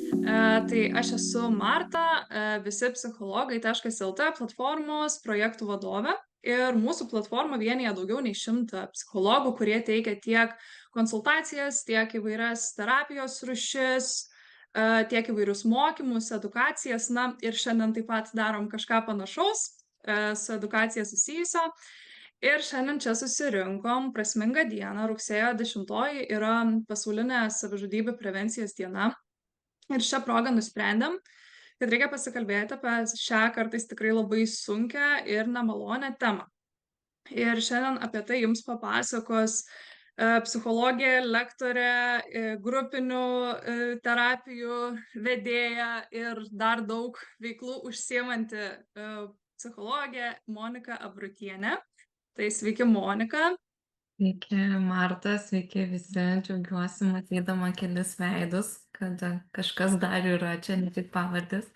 Tai aš esu Marta, visi psichologai.lt platformos projektų vadovė. Ir mūsų platforma vienija daugiau nei 100 psichologų, kurie teikia tiek konsultacijas, tiek įvairias terapijos rūšis, tiek įvairius mokymus, edukacijas. Na ir šiandien taip pat darom kažką panašaus su edukacija susijusio. Ir šiandien čia susirinkom prasmingą dieną, rugsėjo 10 yra pasaulinė savižudybių prevencijos diena. Ir šia proga nusprendėm, kad reikia pasikalbėti apie šią kartais tikrai labai sunkią ir nemalonią temą. Ir šiandien apie tai jums papasakos psichologė, lektorė, grupinių terapijų vedėja ir dar daug veiklų užsiemanti psichologė Monika Abrutienė. Tai sveiki, Monika. Sveiki, Marta, sveiki visi. Džiaugiuosi matydama kelis veidus, kad kažkas dar yra čia, ne tik pavardės.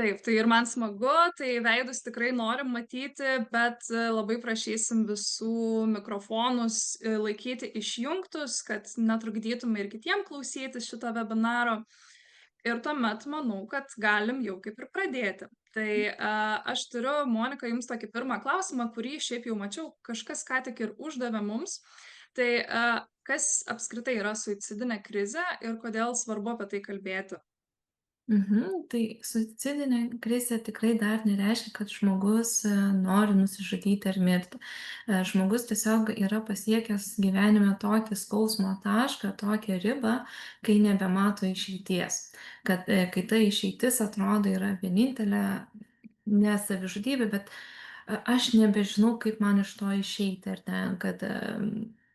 Taip, tai ir man smagu, tai veidus tikrai norim matyti, bet labai prašysim visų mikrofonus laikyti išjungtus, kad netrukdytume ir kitiem klausytis šito webinaro. Ir tuomet manau, kad galim jau kaip ir pradėti. Tai aš turiu, Monika, jums tokį pirmą klausimą, kurį šiaip jau mačiau, kažkas ką tik ir uždavė mums. Tai kas apskritai yra suicidinė krizė ir kodėl svarbu apie tai kalbėti? Tai suicidinė krizė tikrai dar nereiškia, kad žmogus nori nusižudyti ar mirti. Žmogus tiesiog yra pasiekęs gyvenime tokį skausmo tašką, tokią ribą, kai nebemato išeities. Kai ta išeitis atrodo yra vienintelė, ne savižudybė, bet aš nebežinau, kaip man iš to išeiti, ar ne, kad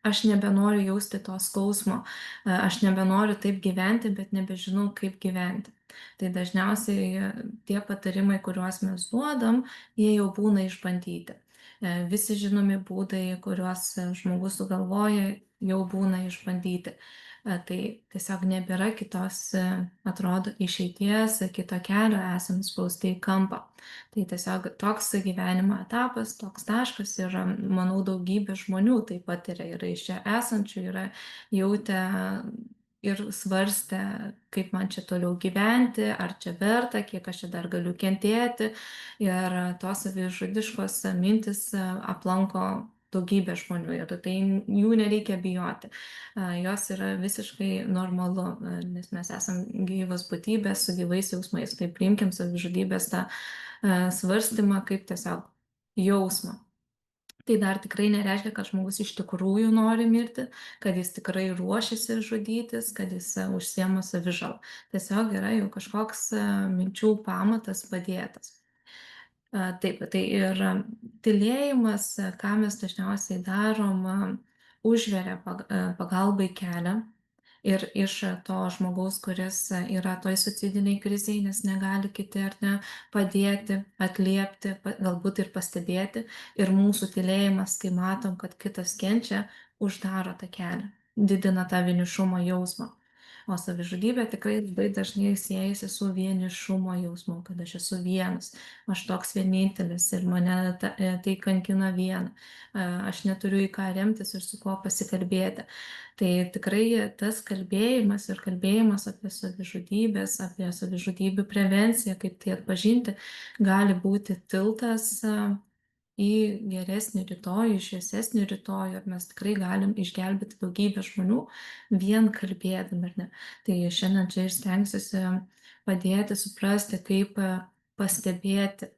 aš nebenoriu jausti to skausmo, aš nebenoriu taip gyventi, bet nebežinau, kaip gyventi. Tai dažniausiai tie patarimai, kuriuos mes duodam, jie jau būna išbandyti. Visi žinomi būdai, kuriuos žmogus sugalvoja, jau būna išbandyti. Tai tiesiog nebėra kitos, atrodo, išeities, kito kelio, esam spausti į kampą. Tai tiesiog toks gyvenimo etapas, toks taškas ir, manau, daugybė žmonių taip pat yra iš čia esančių, yra jautę ir svarstę, kaip man čia toliau gyventi, ar čia verta, kiek aš čia dar galiu kentėti. Ir tos savižudiškos mintys aplanko daugybę žmonių ir tai jų nereikia bijoti. Jos yra visiškai normalu, nes mes esam gyvos būtybės su gyvais jausmais. Tai priimkim savižudybės tą svarstymą kaip tiesiog jausmą. Tai dar tikrai nereiškia, kad žmogus iš tikrųjų nori mirti, kad jis tikrai ruošiasi žudytis, kad jis užsiema savižalą. Tiesiog yra jau kažkoks minčių pamatas padėtas. Taip, tai ir tylėjimas, ką mes dažniausiai darom, užveria pagalbai kelią. Ir iš to žmogaus, kuris yra toj suicidinėj krizėj, nes negali kiti ar ne padėti, atliepti, galbūt ir pastebėti. Ir mūsų tylėjimas, kai matom, kad kitas kenčia, uždaro tą kelią, didina tą vienišumo jausmą. O savižudybė tikrai labai dažnai siejasi su vienišumo jausmu, kad aš esu vienas, aš toks vienintelis ir mane tai kankina vieną. Aš neturiu į ką remtis ir su kuo pasikalbėti. Tai tikrai tas kalbėjimas ir kalbėjimas apie savižudybės, apie savižudybių prevenciją, kaip tai atpažinti, gali būti tiltas į geresnį rytojų, į šviesesnį rytojų, ir mes tikrai galim išgelbėti daugybę žmonių vien kalbėdami, ar ne. Tai šiandien čia ir stengsiuosi padėti suprasti, kaip pastebėti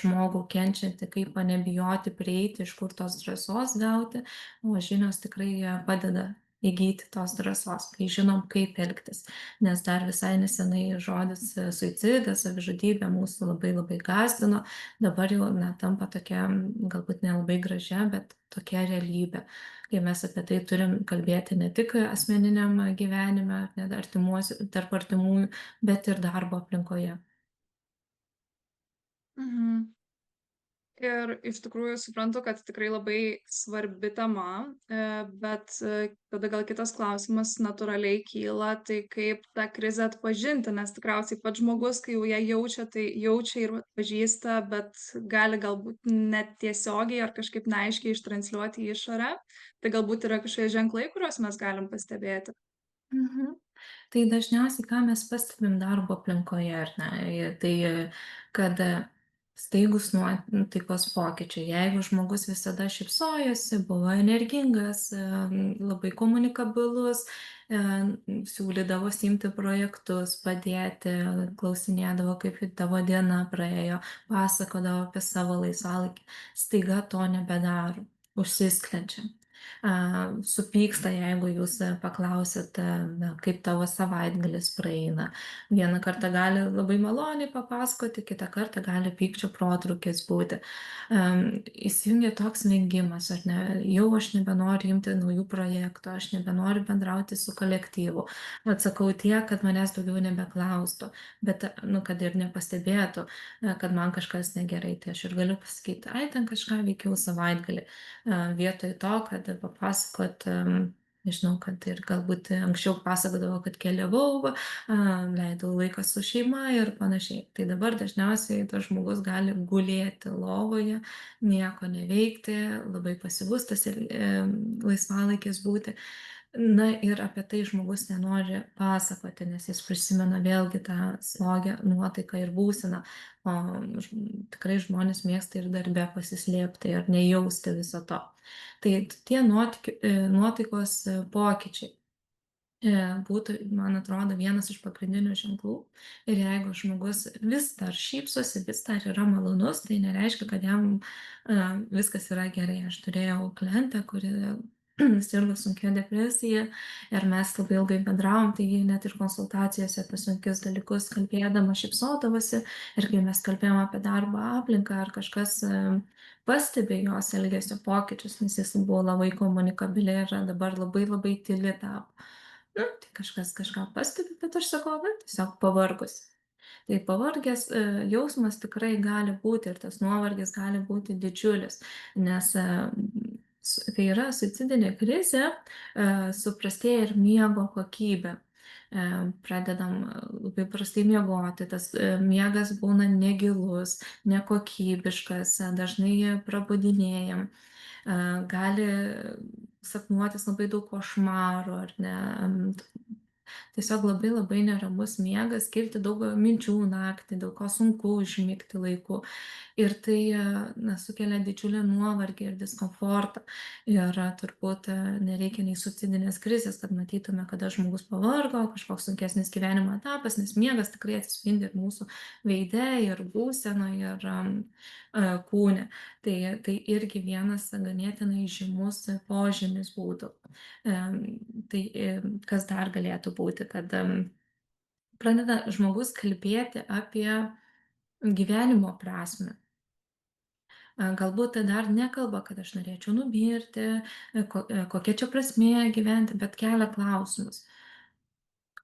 žmogų kenčiantį, kaip nebijoti prieiti, iš kur tos drąsos gauti, o žinios tikrai padeda įgyti tos drąsos, kai žinom, kaip elgtis. Nes dar visai nesenai žodis suicidas, savižudybė mūsų labai labai gąsdino, dabar jau tampa tokia galbūt nelabai gražia, bet tokia realybė. Kai mes apie tai turim kalbėti ne tik asmeniniam gyvenime, tarp artimųjų, bet ir darbo aplinkoje. Mhm. Ir iš tikrųjų suprantu, kad tikrai labai svarbi tema, bet tada gal kitas klausimas natūraliai kyla, tai kaip tą krizę atpažinti, nes tikriausiai pats žmogus, kai jau ją jaučia, tai jaučia ir atpažįsta, bet gali galbūt net tiesiogiai ar kažkaip neaiškiai ištransliuoti į išorę. Tai galbūt yra kažkokie ženklai, kuriuos mes galim pastebėti. Mhm. Tai dažniausiai, ką mes pastebim darbo aplinkoje, ar ne, tai kad staigūs nuotaikos pokyčiai. Jeigu žmogus visada šypsojosi, buvo energingas, labai komunikabilus, e, siūlydavo imti projektus, padėti, klausinėdavo, kaip tavo diena praėjo, pasakodavo apie savo laisvalaikį, staiga to nebedaro, užsisklendžia. Supyksta, jeigu jūs paklausit, na, kaip tavo savaitgalis praeina. Vieną kartą gali labai maloniai papasakoti, kitą kartą gali pykčio protrūkis būti. Įsijungia toks vengimas, ar ne, jau aš nebenoriu imti naujų projektų, aš nebenoriu bendrauti su kolektyvu. Atsakau tiek, kad manęs daugiau nebeklaustų, bet, nu, kad ir nepastebėtų, kad man kažkas negerai, tai aš ir galiu pasakyti, ai, ten kažką veikiau savaitgalį vietoj to, kad papasakot, nežinau, kad ir galbūt anksčiau pasakodavo, kad keliavau, leidau laiką su šeima ir panašiai. Tai dabar dažniausiai tas žmogus gali gulėti lovoje, nieko neveikti, labai pasyvus tas ir laisvalaikis būti. Na ir apie tai žmogus nenori pasakoti, nes jis prisimena vėlgi tą slogią nuotaiką ir būseną. O tikrai žmonės mėgsta ir darbe pasislėpti ir nejausti viso to. Tai tie nuotaikos pokyčiai būtų, man atrodo, vienas iš pagrindinių ženklų. Ir jeigu žmogus vis dar šypsosi, vis dar yra malonus, tai nereiškia, kad jam viskas yra gerai. Aš turėjau klientę, kuri sirgo sunkia depresija ir mes labai ilgai bendravom, tai ji net ir konsultacijose apie sunkius dalykus kalbėdama šypsodavosi. Ir kai mes kalbėjom apie darbo aplinką, ar kažkas pastebi jos elgesio pokyčius, nes jis buvo labai komunikabili ir dabar labai labai tyli tapo. Nu, tai kažkas kažką pastebi, bet aš sakau, na, tiesiog pavargus. Tai pavargęs jausmas tikrai gali būti ir tas nuovargis gali būti didžiulis, nes kai yra suicidinė krizė, suprastėja ir miego kokybė. Pradedam labai prastai miegoti, tas miegas būna negilus, nekokybiškas, dažnai prabudinėjam, gali sapnuotis labai daug košmarų, ar ne, tiesiog labai labai neramus miegas, kilti daug minčių naktį, dėl ko sunku užmigti laiku. Ir tai na, sukelia didžiulį nuovargį ir diskomfortą. Ir turbūt nereikia nei suicidinės krizės, kad matytume, kada žmogus pavargo, kažkoks sunkesnis gyvenimo etapas, nes miegas tikrai atsispindi ir mūsų veide, ir būsenoje, ir kūne. Tai irgi vienas ganėtinai žymus požymis būtų. Tai kas dar galėtų būti, kad pradeda žmogus kalbėti apie gyvenimo prasme. Galbūt dar nekalba, kad aš norėčiau numirti, kokia čia prasmė gyventi, bet kelia klausimus.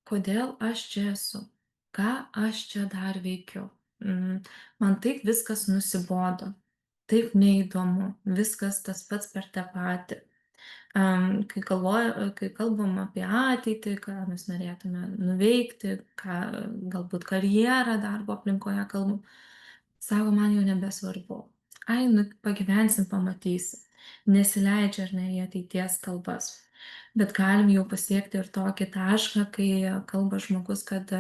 Kodėl aš čia esu? Ką aš čia dar veikiu? Man taip viskas nusibodo, taip neįdomu, viskas tas pats per tą patį. Kai kalbam apie ateitį, ką mes norėtume nuveikti, ką galbūt karjerą darbo aplinkoje kalbam, sako, man jau nebesvarbu. Ai, nu, pagyvensim, pamatysim. Nesileidžia ar ne į ateities kalbas. Bet galim jau pasiekti ir tokį tašką, kai kalba žmogus, kad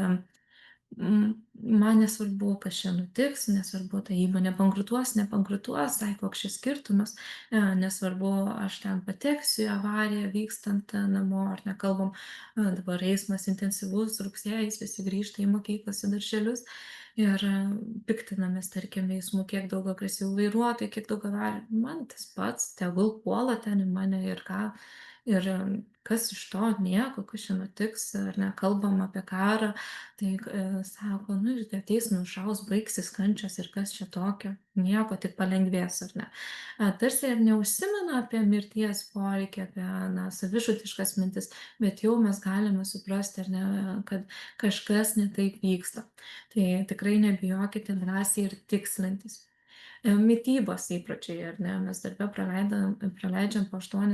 man nesvarbu, kas čia nutiks, nesvarbu, ta įmonė bankrutuos, nebankrutuos, ai, koks čia skirtumas, nesvarbu, aš ten pateksiu į avariją vykstant namo, ar nekalbam, dabar eismas intensyvus, rugsėjais visi grįžta į mokyklas, į darželius ir piktinamės, tarkim, eismu, kiek daug agresyvių vairuotojų, kiek daug avarijų. Man tas pats, tegul puola ten į mane ir ką. Ir kas iš to, nieko, kas čia nutiks, ar ne, kalbam apie karą, tai sako, nu, ir ateis, nušaus, baigsis kančios ir kas čia tokio, nieko, tik palengvės, ar ne. Tarsi ir neužsimena apie mirties poreikį, apie, na, savižudiškas mintis, bet jau mes galime suprasti, ar ne, kad kažkas ne taip vyksta. Tai tikrai nebijokite drąsiai ir tikslintis. Mitybos įpročiai, ar ne? Mes darbe praleidžiam po 8,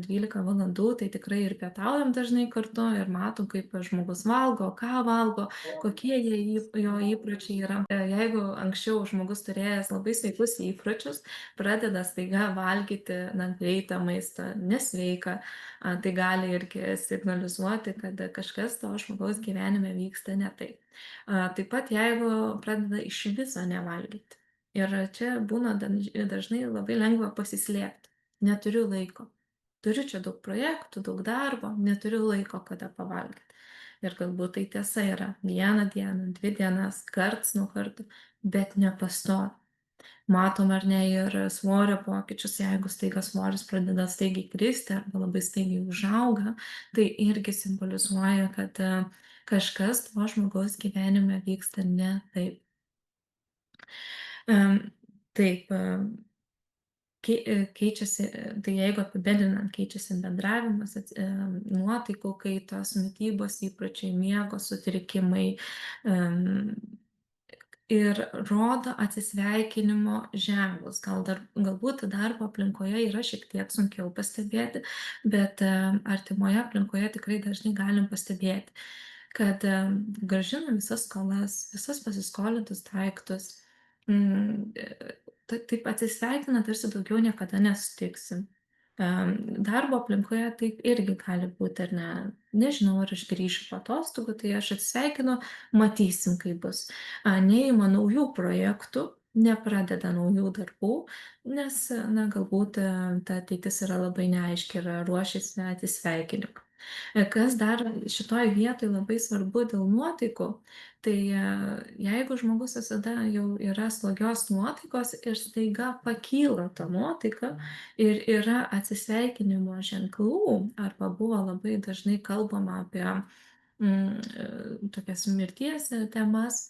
12 valandų, tai tikrai ir pietaujam dažnai kartu ir matom, kaip žmogus valgo, ką valgo, kokie jo įpročiai yra. Jeigu anksčiau žmogus turėjęs labai sveikus įpročius, pradeda staiga valgyti, na, greitą maistą, nesveiką, tai gali irgi signalizuoti, kad kažkas to žmogaus gyvenime vyksta ne taip. Taip pat jeigu pradeda iš viso nevalgyti. Ir čia būna dažnai labai lengva pasislėpti. Neturiu laiko. Turiu čia daug projektų, daug darbo, neturiu laiko kada pavalgyti. Ir galbūt tai tiesa yra vieną dieną, 2 dienas, karts nuo karto, bet nepastovi. Matom ar ne ir svorio pokyčius, jeigu staiga svoris pradeda staigiai kristi arba labai staigiai užauga, tai irgi simbolizuoja, kad kažkas to žmogaus gyvenime vyksta ne taip. Em, Taip, keičiasi, tai jeigu apibendrinant, keičiasi bendravimas, nuotaikų kaitos, mitybos įpročiai, miego sutrikimai, em, ir rodo atsisveikinimo ženklus. Galbūt darbo aplinkoje yra šiek tiek sunkiau pastebėti, bet artimoje aplinkoje tikrai dažnai galim pastebėti, kad grąžinam visas skolas, visas pasiskolintus daiktus. Taip atsisveikina, tarsi daugiau niekada nesutiksim. Darbo aplinkoje taip irgi gali būti, ar ne? Nežinau, ar aš grįšiu po atostogų, tai aš atsisveikinu, matysim, kaip bus. Neima naujų projektų, nepradeda naujų darbų, nes, na, galbūt ta ateitis yra labai neaiški ir ruošiasi atsisveikinimui. Kas dar šitoj vietoj labai svarbu dėl nuotaikų, tai jeigu žmogus visada jau yra slogios nuotaikos ir staiga pakyla ta nuotaika ir yra atsisveikinimo ženklų, arba buvo labai dažnai kalbama apie tokias mirties temas,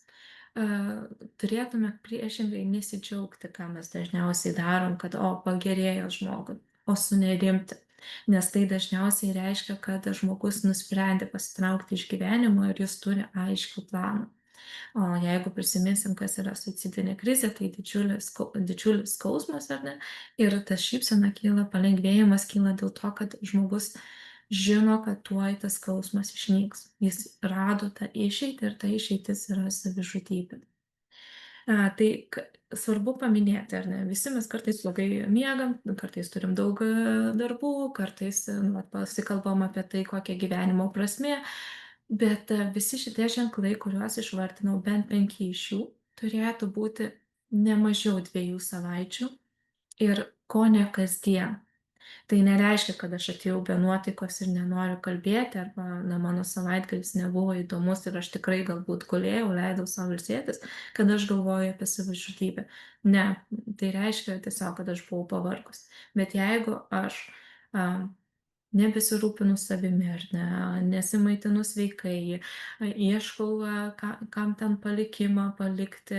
turėtume priešingai nesidžiaugti, ką mes dažniausiai darom, kad o pagerėjo žmogui, o sunerimti. Nes tai dažniausiai reiškia, kad žmogus nusprendė pasitraukti iš gyvenimo ir jis turi aiškų planą. O jeigu prisiminsim, kas yra suicidinė krizė, tai didžiulis skausmas, ar ne? Ir ta šypsena kyla, palengvėjimas kyla dėl to, kad žmogus žino, kad tuoj tas skausmas išnyks. Jis rado tą išeitį ir ta išeitis yra savižudybė. Tai svarbu paminėti, ar ne? Visi mes kartais blogai miegam, kartais turim daug darbų, kartais vat, pasikalbam apie tai, kokia gyvenimo prasmė, bet visi šitie ženklai, kuriuos išvardinau, bent 5 iš jų, turėtų būti ne mažiau 2 savaičių ir ko ne kasdien. Tai nereiškia, kad aš atėjau be nuotaikos ir nenoriu kalbėti, arba, na, mano savaitgalis nebuvo įdomus ir aš tikrai galbūt gulėjau, leidau sau ilsėtis, kad aš galvoju apie savižudybę. Ne, tai reiškia tiesiog, kad aš buvau pavargus. Bet jeigu aš a, nebesirūpinu savimi, ar ne, nesimaitinu sveikai, ieškau, kam ten palikimą palikti,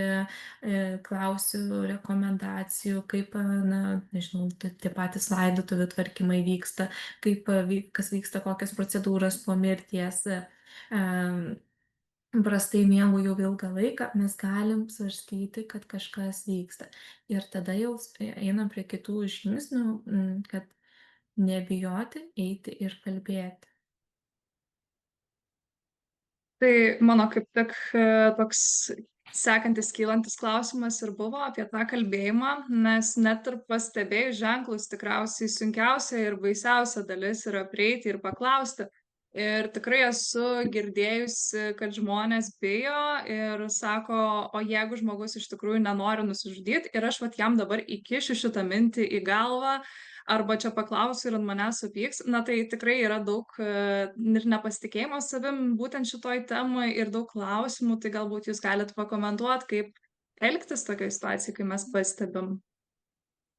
klausiu rekomendacijų, kaip, na, nežinau, tie patys laidotuvių tvarkymai vyksta, kaip, kas vyksta, kokios procedūros po mirties. Prastai miegu jau ilgą laiką, mes galim svarstyti, kad kažkas vyksta. Ir tada jau einam prie kitų žingsnių, kad nebijoti eiti ir kalbėti. Tai mano kaip tik toks sekantis kylantis klausimas ir buvo apie tą kalbėjimą, nes net ir pastebėjus ženklus tikriausiai sunkiausia ir baisiausia dalis yra prieiti ir paklausti. Ir tikrai esu girdėjusi, kad žmonės bijo ir sako, o jeigu žmogus iš tikrųjų nenori nusižudyti ir aš vat jam dabar įkišiu šitą mintį į galvą, arba čia paklausiu ir ant manęs supyks, na tai tikrai yra daug ir nepasitikėjimo savim būtent šitoj temoj ir daug klausimų, tai galbūt jūs galit pakomentuot, kaip elgtis tokioj situacijoj, kai mes pastebim.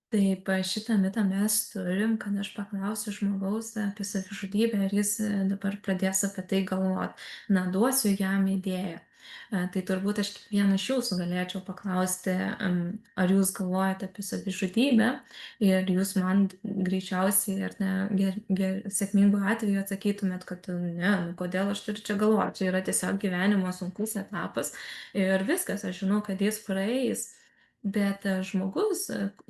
Taip, šitą mitą mes turim, kad aš paklausiu žmogaus apie savižudybę ir jis dabar pradės apie tai galvot. Na, duosiu jam idėją. Tai turbūt aš kiekvieną iš jūsų galėčiau paklausti, ar jūs galvojate apie savižudybę ir jūs man greičiausiai, ar ne, sėkmingu atveju atsakytumėt, kad ne, nu, kodėl aš turiu čia galvoti, čia yra tiesiog gyvenimo sunkus etapas ir viskas, aš žinau, kad jis praeis. Bet žmogus,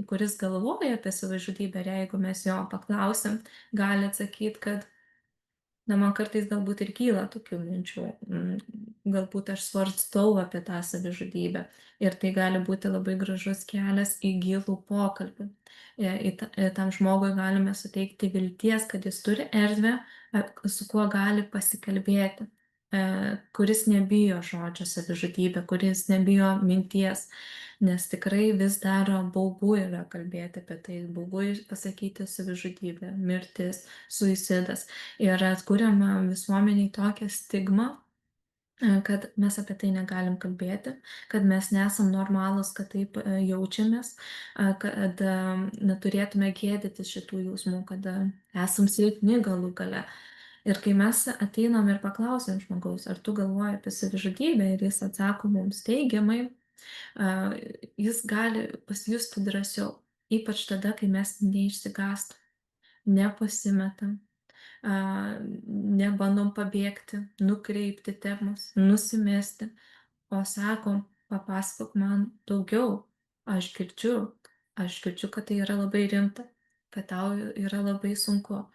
kuris galvoja apie savižudybę, ir jeigu mes jo paklausim, gali atsakyt, kad na, man kartais galbūt ir kyla tokių minčių, galbūt aš svarstau apie tą savižudybę ir tai gali būti labai gražus kelias į gilų pokalbį. Tam žmogui galime suteikti vilties, kad jis turi erdvę, su kuo gali pasikalbėti, kuris nebijo žodžio savižudybė, kuris nebijo minties, nes tikrai vis dar baugu yra kalbėti apie tai, baugu pasakyti savižudybė, mirtis, suicidas. Ir atkuriama visuomeniai tokią stigmą, kad mes apie tai negalim kalbėti, kad mes nesam normalūs, kad taip jaučiamės, kad neturėtume gėdytis šitų jausmų, kad esam silpni galų gale. Ir kai mes ateinam ir paklausiam žmogaus, ar tu galvoji apie savižudybę ir jis atsako mums teigiamai, a, jis gali pasijusti drąsiau, ypač tada, kai mes neišsigąstam, nepasimetam, nebandom pabėgti, nukreipti temos, nusimesti, o sakom, papasakok man daugiau, aš girdžiu, aš girdžiu, kad tai yra labai rimta, kad tau yra labai sunku.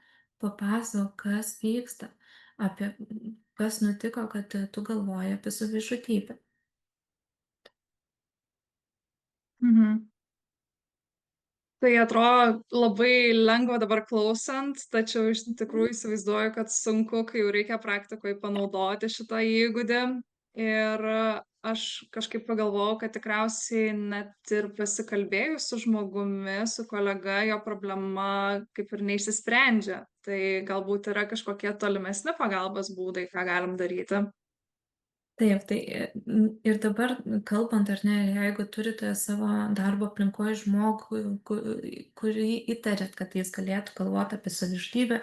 Papasakok, kas vyksta, apie kas nutiko, kad tu galvoji apie savižudybę. Mhm. Tai atrodo labai lengva dabar klausant, tačiau iš tikrųjų įsivaizduoju, kad sunku, kai jau reikia praktikoj panaudoti šitą įgūdį. Ir aš kažkaip pagalvojau, kad tikriausiai net ir pasikalbėjus su žmogumi, su kolega, jo problema kaip ir neišsisprendžia. Tai galbūt yra kažkokie tolimesni pagalbos būdai, ką galim daryti. Taip, tai ir dabar kalbant ar ne, jeigu turite savo darbo aplinkoj žmogų, kurį įtariat, kad jis galėtų galvoti apie savižudybę,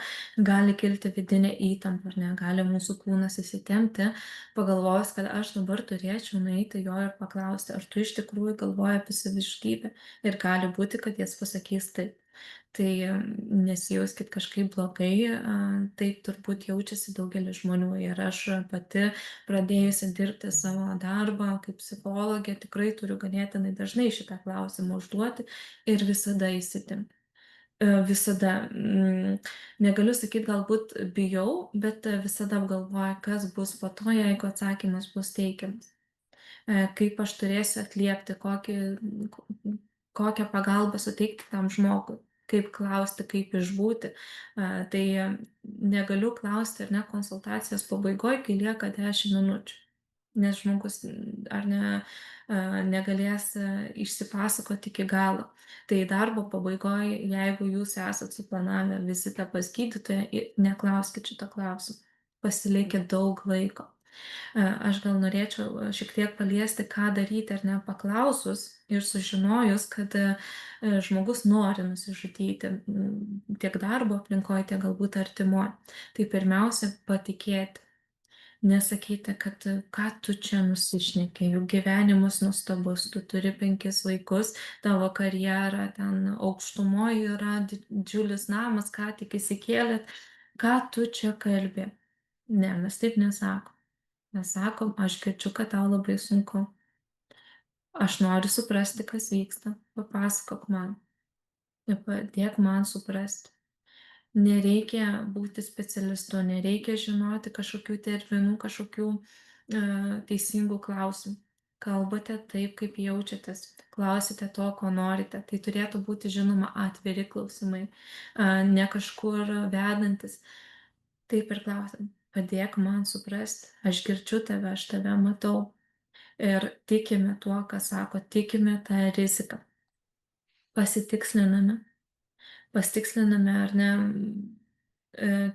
gali kilti vidinė įtampa, ar ne, gali mūsų kūnas įsitempti, pagalvojus, kad aš dabar turėčiau nueiti jo ir paklausti, ar tu iš tikrųjų galvoji apie savižudybę. Ir gali būti, kad jis pasakys taip. Tai nesijauskit kažkaip blogai, taip turbūt jaučiasi daugelis žmonių ir aš pati pradėjusi dirbti savo darbą kaip psichologė, tikrai turiu ganėtinai dažnai šitą klausimą užduoti ir visada įsitempti. Visada. Negaliu sakyt, galbūt bijau, bet visada apgalvoju, kas bus po to, jeigu atsakymas bus teigiamas. Kaip aš turėsiu atliepti, ko kokią pagalbą suteikti tam žmogui, kaip klausti, kaip išbūti. Tai negaliu klausti ar ne konsultacijos pabaigoj, kai lieka 10 minučių, nes žmogus ar ne negalės išsipasakoti iki galo. Tai darbo pabaigoj, jeigu jūs esat suplanavę vizitą pas gydytoją, neklauskit šito klausimo. Pasilikit daug laiko. Aš gal norėčiau šiek tiek paliesti, ką daryti ar ne paklausus ir sužinojus, kad žmogus nori nusižudyti tiek darbo aplinkoj, tiek galbūt artimoj. Tai pirmiausia, patikėti. Nesakyti, kad ką tu čia nusišneki, juk gyvenimas nuostabus, tu turi 5 vaikus, tavo karjera ten aukštumoj yra didžiulis namas, ką tik įsikėlėt, ką tu čia kalbi. Ne, mes taip nesakom. Mes sakom, aš girdžiu, kad tau labai sunku. Aš noriu suprasti, kas vyksta. Papasakok man. Ir padėk man suprasti. Nereikia būti specialistu, nereikia žinoti kažkokių terminų, kažkokių teisingų klausimų. Kalbate taip, kaip jaučiatės, klausite to, ko norite. Tai turėtų būti, žinoma, atviri klausimai, ne kažkur vedantis. Taip ir klausim, padėk man suprasti, aš girdžiu tave, aš tave matau. Ir tikime tuo, ką sako, tikime tą riziką. Pasitiksliname. Pasitiksliname, ar ne,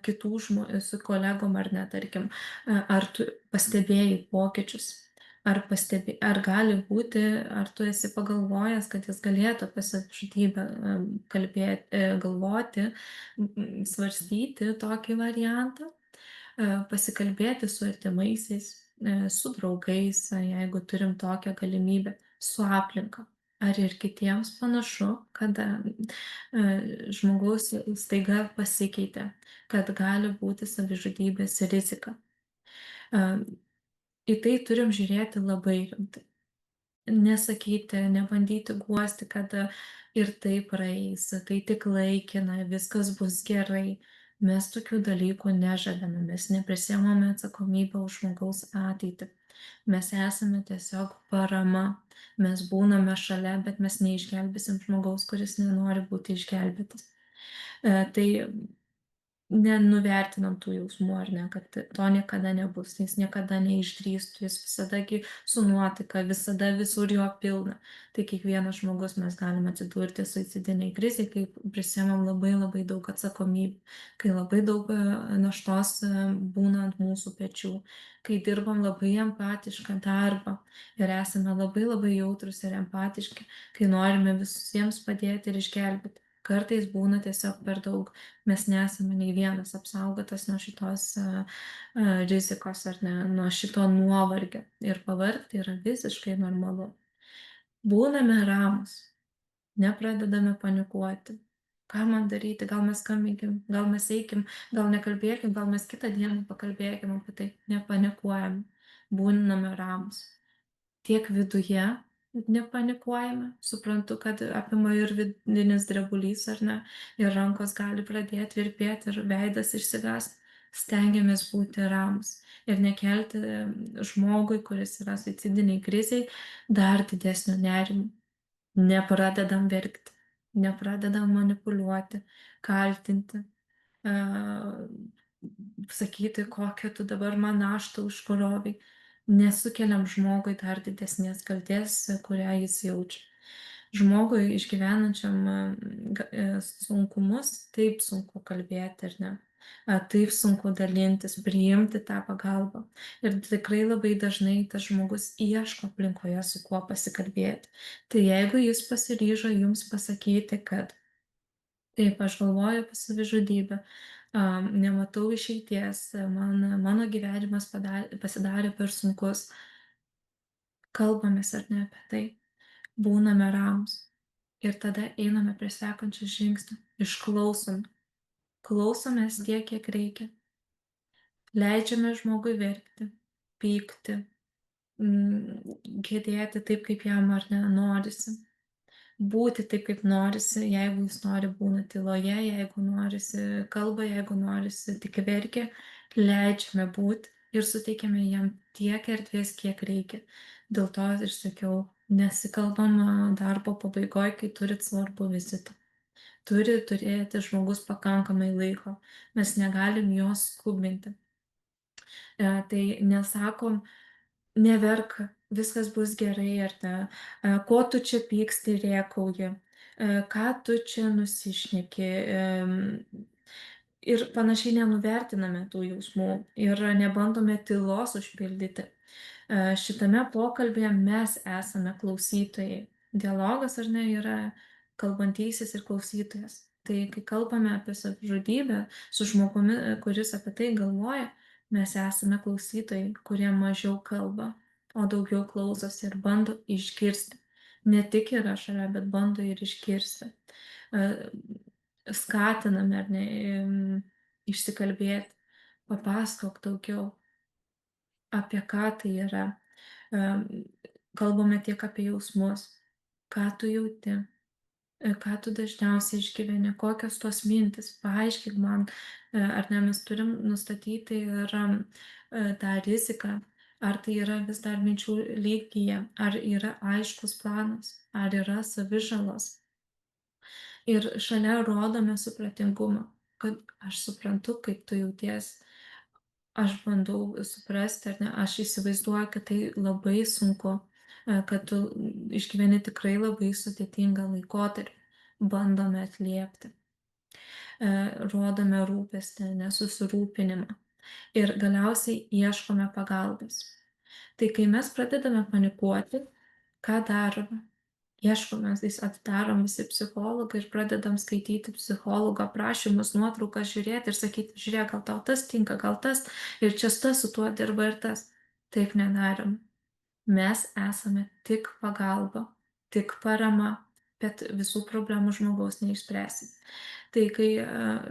kitų su kolegom, ar ne, tarkim, ar tu pastebėjai pokyčius, ar gali būti, ar tu esi pagalvojęs, kad jis galėtų apie savižudybę galvoti, svarstyti tokį variantą. Pasikalbėti su artimaisiais, su draugais, jeigu turim tokią galimybę, su aplinka. Ar ir kitiems panašu, kad žmogus staiga pasikeitė, kad gali būti savižudybės rizika. Į tai turim žiūrėti labai rimtai. nesakyti, nebandyti guosti, kad ir tai praeis, tai tik laikina, viskas bus gerai. Mes tokių dalykų nežadame, mes neprisiemame atsakomybę už žmogaus ateitį. Mes esame tiesiog parama, mes būname šalia, bet mes neišgelbėsim žmogaus, kuris nenori būti išgelbėtas. Tai nenuvertinam tų jausmų, ar ne, kad to niekada nebus, jis niekada neišdrįstų, jis visada gi su nuotaika, visada visur jo pilna. Tai kiekvienas žmogus mes galim atsidurti suicidiniai krizei, kai prisiemam labai labai daug atsakomybių, kai labai daug naštos būna ant mūsų pečių, kai dirbam labai empatišką darbą ir esame labai labai jautrus ir empatiški, kai norime visiems padėti ir išgelbėti. Kartais būna tiesiog per daug. Mes nesame nei vienas apsaugotas nuo šitos rizikos ar ne, nuo šito nuovargio. Ir pavargti yra visiškai normalu. Būname ramūs, nepradedame panikuoti. Ką man daryti? Gal mes skambinkim, gal mes eikim, gal nekalbėkim, gal mes kitą dieną pakalbėkim apie tai. Nepanikuojam, būname ramūs tiek viduje nepanikuojame. Suprantu, kad apima ir vidinis drebulys, ar ne, ir rankos gali pradėti virpėti, ir veidas išsigąsti. Stengiamės būti ramūs ir nekelti žmogui, kuris yra suicidiniai kriziai, dar didesnio nerimo. Nepradedam verkti, nepradedam manipuliuoti, kaltinti, sakyti, kokią tu dabar man naštą užkrovei. Nesukeliam žmogui dar didesnės kaltės, kurią jis jaučia. Žmogui išgyvenančiam sunkumus taip sunku kalbėti, ar ne? Taip sunku dalintis, priimti tą pagalbą. Ir tikrai labai dažnai tas žmogus ieško aplinkoje, su kuo pasikalbėti. Tai jeigu jis pasiryžo jums pasakyti, kad taip, aš galvoju apie savižudybę, nematau išeities, mano gyvenimas pasidarė per sunkus, kalbamės ar ne apie tai, būname ramūs ir tada einame prie sekančio žingsnio, išklausome, klausomės tiek, kiek reikia, leidžiame žmogui verkti, pykti, gedėti taip, kaip jam ar ne norisi. Būti taip, kaip norisi, jeigu jis nori būna tyloje, jeigu norisi kalba, jeigu norisi tik verkia, leidžiame būti ir suteikiame jam tiek erdvės, kiek reikia. Dėl to ir sakiau, nesikalbam darbo pabaigoje, kai turit svarbų vizitą. Turi turėti žmogus pakankamai laiko, mes negalim jos skubinti. Tai nesakom, neverk, viskas bus gerai, ar ne, ko tu čia pyksti, rėkauji, ką tu čia nusišneki. Ir panašiai nenuvertiname tų jausmų ir nebandome tylos užpildyti. Šitame pokalbėje mes esame klausytojai. Dialogas, ar ne, yra kalbantysis ir klausytojas. Tai kai kalbame apie savižudybę su žmogumi, kuris apie tai galvoja, mes esame klausytojai, kurie mažiau kalba, o daugiau klausosi ir bando išgirsti. Ne tik yra šalia, bet bando ir išgirsti. Skatiname, ar ne, išsikalbėti, papasakok daugiau, apie ką tai yra. Kalbame tiek apie jausmus, ką tu jauti, ką tu dažniausiai išgyveni, kokios tos mintis, paaiškink man, ar ne, mes turim nustatyti ir tą riziką, ar tai yra vis dar minčių lygyje, ar yra aiškus planas, ar yra savižalos. Ir šalia rodome supratingumą, kad aš suprantu, kaip tu jauties, aš bandau suprasti, ar ne, aš įsivaizduoju, kad tai labai sunku, kad tu išgyveni tikrai labai sudėtingą laikotarpį, bandome atliepti, rodome rūpestį, nesusirūpinimą ir galiausiai ieškome pagalbos. Tai kai mes pradedame panikuoti, ką darome? Ieškome, atidarom visi psichologą ir pradedam skaityti psichologo aprašymus, nuotraukas, žiūrėti ir sakyti, žiūrėk, gal tau tas tinka, gal tas, ir čia tas su tuo dirba ir tas. Taip nedarom. Mes esame tik pagalba, tik parama. bet visų problemų žmogaus neišspręsi. Tai kai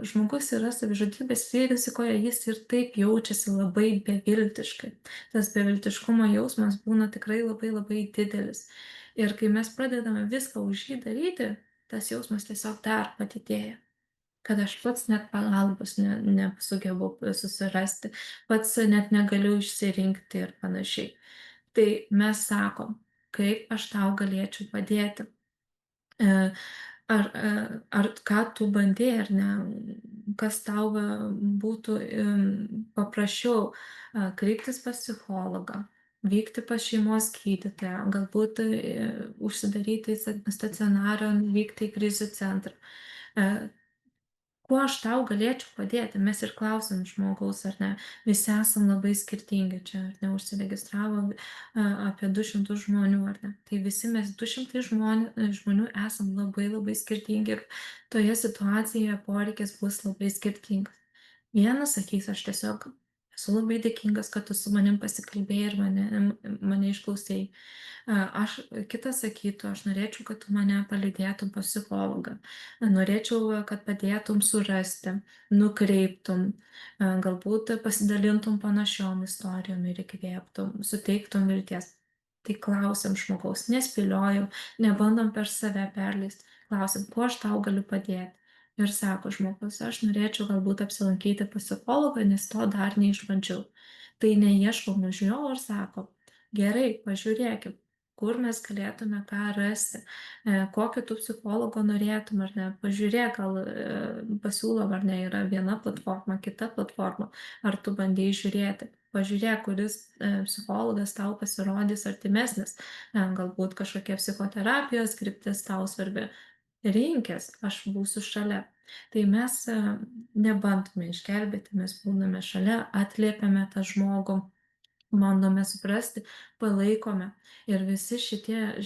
žmogus yra savižudybės rizikoje, jis ir taip jaučiasi labai beviltiškai. Tas beviltiškumo jausmas būna tikrai labai labai didelis. Ir kai mes pradedame viską už jį daryti, tas jausmas tiesiog dar padidėja. Kad aš pats net pagalbos nesugebu susirasti, pats net negaliu išsirinkti ir panašiai. Tai mes sakom, kaip aš tau galėčiau padėti. E, ar ką tu bandei ar ne, kas tau būtų paprasčiau kreiptis pas psichologą, vykti pas šeimos gydytoją, galbūt užsidaryti į stacionarą, vykti į krizių centrą. E, Kuo aš tau galėčiau padėti? Mes ir klausiam žmogaus, ar ne? Visi esam labai skirtingi. Čia, ar ne, užsiregistravo apie 200 žmonių, ar ne? Tai visi mes 200 žmonių esam labai labai skirtingi ir toje situacijoje poreikis bus labai skirtingas. Vienas sakys, aš tiesiog esu labai dėkingas, kad tu su manim pasikalbėjai ir mane išklausėjai. Kitas sakytų, aš norėčiau, kad tu mane palydėtum pas psichologą. Norėčiau, kad padėtum surasti, nukreiptum, galbūt pasidalintum panašiom istorijom ir įkvėptum, suteiktum vilties. Tai klausiam žmogaus, nespėliojam, nebandom per save perleisti. Klausiam, kuo aš tau galiu padėti. Ir sako žmogus, aš norėčiau galbūt apsilankyti pas psichologą, nes to dar neišbandžiau. Tai neieškom už jo ir sako, gerai, pažiūrėkim, kur mes galėtume ką rasti, kokio tu psichologo norėtum ar ne, pažiūrėk, gal pasiūlom ar ne, yra viena platforma, kita platforma, ar tu bandėjai žiūrėti. Pažiūrėk, kuris psichologas tau pasirodys artimesnis, galbūt kažkokia psichoterapijos kryptis tau svarbi. Rinkis, aš būsiu šalia. Tai mes nebandome išgelbėti, mes būname šalia, atliepiame tą žmogų, bandome suprasti, palaikome. Ir visi šitie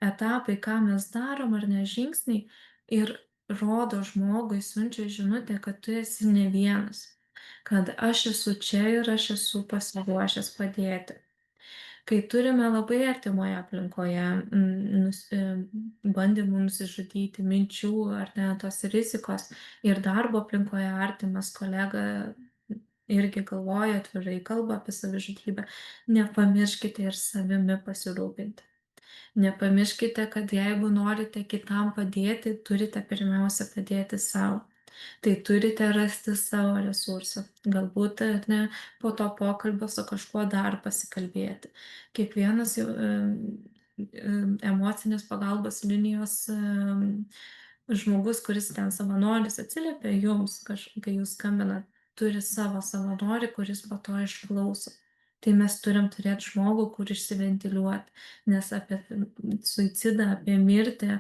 etapai, ką mes darom ar ne, žingsniai, ir rodo žmogui, siunčia žinutę, kad tu esi ne vienas, kad aš esu čia ir aš esu pasiruošęs padėti. Kai turime labai artimoje aplinkoje bandymų nusižudyti, minčių ar ne, tos rizikos, ir darbo aplinkoje artimas kolega irgi galvoja atvirai, kalba apie savižudybę, nepamirškite ir savimi pasirūpinti. Nepamirškite, kad jeigu norite kitam padėti, turite pirmiausia padėti sau. Tai turite rasti savo resursą. Galbūt ar ne, po to pokalbio su kažkuo dar pasikalbėti. Kiekvienas emocinės pagalbos linijos žmogus, kuris ten savanoris atsiliepia jums, kai jūs skambinat, turi savo savanorį, kuris po to išklauso. Tai mes turim turėti žmogų, kur išsiventiliuoti, nes apie suicidą, apie mirtį,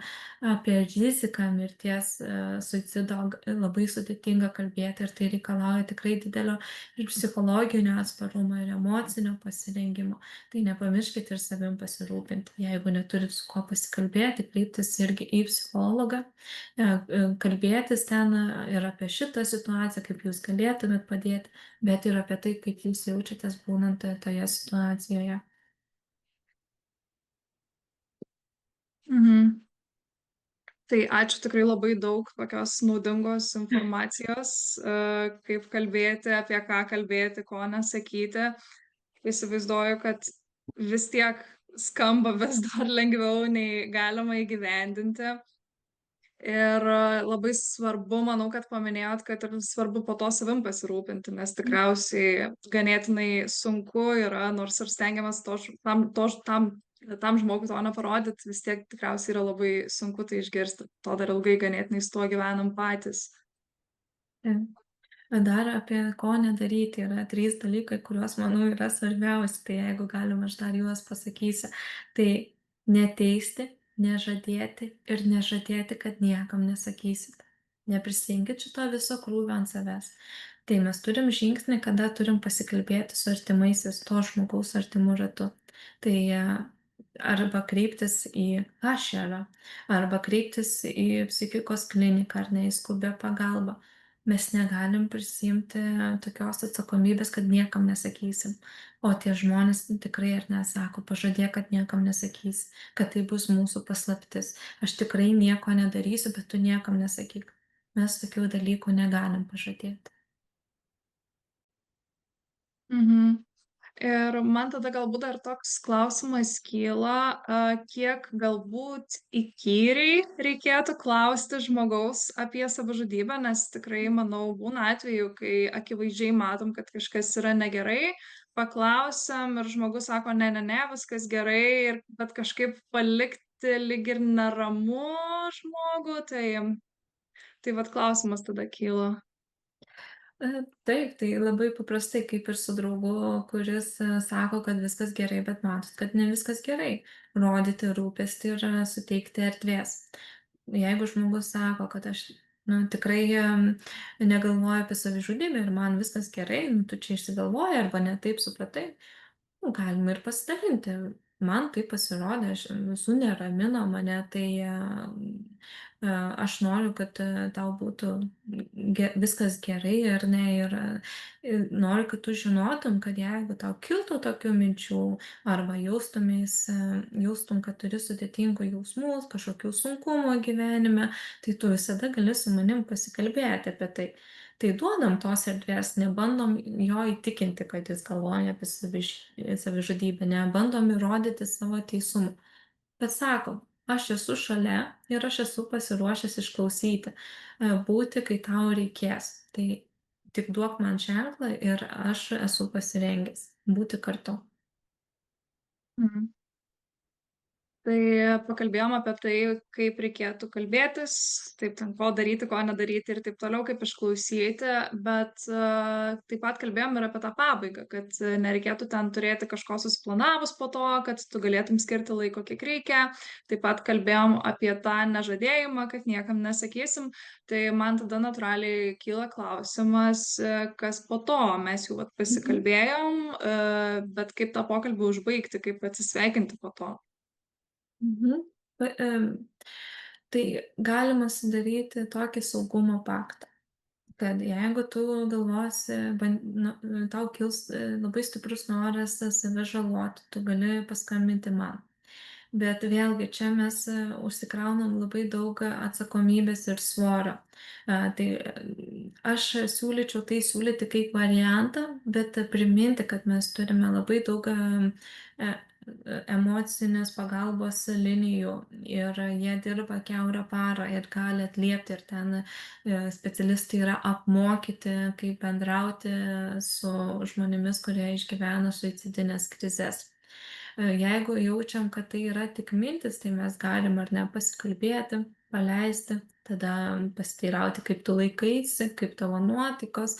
apie riziką mirties, suicido labai sudėtinga kalbėti ir tai reikalauja tikrai didelio ir psichologinio atsparumo, ir emocinio pasirengimo. Tai nepamirškite ir savim pasirūpinti. Jeigu neturit su kuo pasikalbėti, kreiptis irgi į psichologą, kalbėtis ten ir apie šitą situaciją, kaip jūs galėtumėt padėti, bet ir apie tai, kaip jūs jaučiatės būnant toje situacijoje. Mhm. Tai ačiū, tikrai labai daug tokios naudingos informacijos, kaip kalbėti, apie ką kalbėti, ko nesakyti. Įsivaizduoju, kad vis tiek skamba vis dar lengviau nei galima įgyvendinti. Ir labai svarbu, manau, kad paminėjot, kad ir svarbu po to savim pasirūpinti, nes tikriausiai ganėtinai sunku yra, nors ir stengiamės tam žmogui to neparodyt, vis tiek tikriausiai yra labai sunku tai išgirsti. To dar ilgai ganėtinai su tuo gyvenam patys. Dar apie ko nedaryti yra 3 dalykai, kuriuos manau yra svarbiausi, tai jeigu galim aš dar juos pasakysiu. Tai neteisti, nežadėti ir nežadėti, kad niekam nesakysite. Neprisiimkit šito viso krūvio ant savęs. Tai mes turim žingsnį, kada turim pasikalbėti su artimaisiais, to žmogaus artimu ratu. Tai arba kreiptis į HR, arba kreiptis į psichikos kliniką ar ne į skubią pagalbą. mes negalim prisiimti tokios atsakomybės, kad niekam nesakysim. O tie žmonės tikrai ar ne sako, pažadėk, kad niekam nesakysi, kad tai bus mūsų paslaptis. Aš tikrai nieko nedarysiu, bet tu niekam nesakyk. Mes tokių dalykų negalim pažadėti. Mhm. Ir man tada galbūt dar toks klausimas kyla, kiek galbūt įkyriai reikėtų klausti žmogaus apie savižudybę, nes tikrai, manau, būna atvejų, kai akivaizdžiai matom, kad kažkas yra negerai, paklausiam ir žmogus sako, ne, ne, ne, viskas gerai, bet kažkaip palikti lyg ir neramu žmogų, tai vat klausimas tada kyla. Taip, tai labai paprastai, kaip ir su draugu, kuris sako, kad viskas gerai, bet matot, kad ne viskas gerai. Rodyti rūpestį ir suteikti erdvės. Jeigu žmogus sako, kad aš tikrai negalvoju apie savižudybę ir man viskas gerai, tu čia išsigalvoji arba ne taip supratai, galima ir pasidalinti. Man tai pasirodė, suneramino mane, tai aš noriu, kad tau būtų viskas gerai ar ne. Ir noriu, kad tu žinotum, kad jeigu tau kiltų tokių minčių arba jaustum, kad turi sudėtingų jausmų, kažkokių sunkumų gyvenime, tai tu visada gali su manim pasikalbėti apie tai. Tai duodam tos erdvės, nebandom jo įtikinti, kad jis galvoja apie savižudybę, nebandom įrodyti savo teisumą. Bet sakom, aš esu šalia ir aš esu pasiruošęs išklausyti, būti, kai tau reikės. Tai tik duok man ženklą ir aš esu pasirengęs būti kartu. Mhm. Tai pakalbėjom apie tai, kaip reikėtų kalbėtis, taip ten ko daryti, ko nedaryti ir taip toliau, kaip išklausyti, bet taip pat kalbėjom ir apie tą pabaigą, kad nereikėtų ten turėti kažko susiplanavus po to, kad tu galėtum skirti laiko, kiek reikia. Taip pat kalbėjom apie tą nežadėjimą, kad niekam nesakysim. Tai man tada natūraliai kyla klausimas, kas po to. Mes jau vat Mhm. pasikalbėjom, bet kaip tą pokalbį užbaigti, kaip atsisveikinti po to. Mhm. Pa Tai galima sudaryti tokį saugumo paktą, kad jeigu tu galvosi, tau kils labai stiprus noras save žaloti, tu gali paskambinti man. Bet vėlgi čia mes užsikraunam labai daug atsakomybės ir svorio. Tai aš siūlyčiau tai siūlyti kaip variantą, bet priminti, kad mes turime labai daug e, emocinės pagalbos linijų ir jie dirba kiaurą parą ir gali atliepti ir ten specialistai yra apmokyti, kaip bendrauti su žmonėmis, kurie išgyvena suicidinės krizes. Jeigu jaučiam, kad tai yra tik mintis, tai mes galim ar ne pasikalbėti, paleisti, tada pasiteirauti, kaip tu laikaisi, kaip tavo nuotaikos,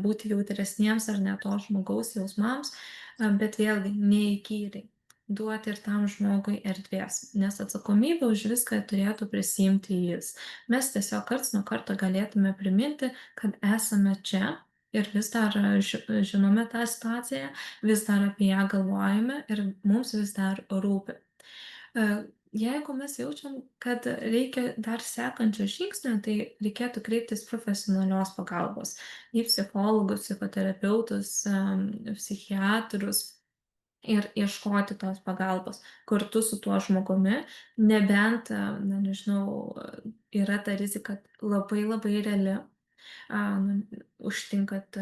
būti jautresniems ar ne to žmogaus jausmams, bet vėlgi neįkyriai. Duoti ir tam žmogui erdvės, nes atsakomybę už viską turėtų prisiimti jis. Mes tiesiog karts nuo karto galėtume priminti, kad esame čia ir vis dar žinome tą situaciją, vis dar apie ją galvojame ir mums vis dar rūpi. E, Jeigu mes jaučiam, kad reikia dar sekančio žingsnio, tai reikėtų kreiptis profesionalios pagalbos į psichologus, psichoterapeutus, psichiatrus ir ieškoti tos pagalbos kartu su tuo žmogumi, nebent, na nežinau, yra ta rizika labai labai reali, užtinkat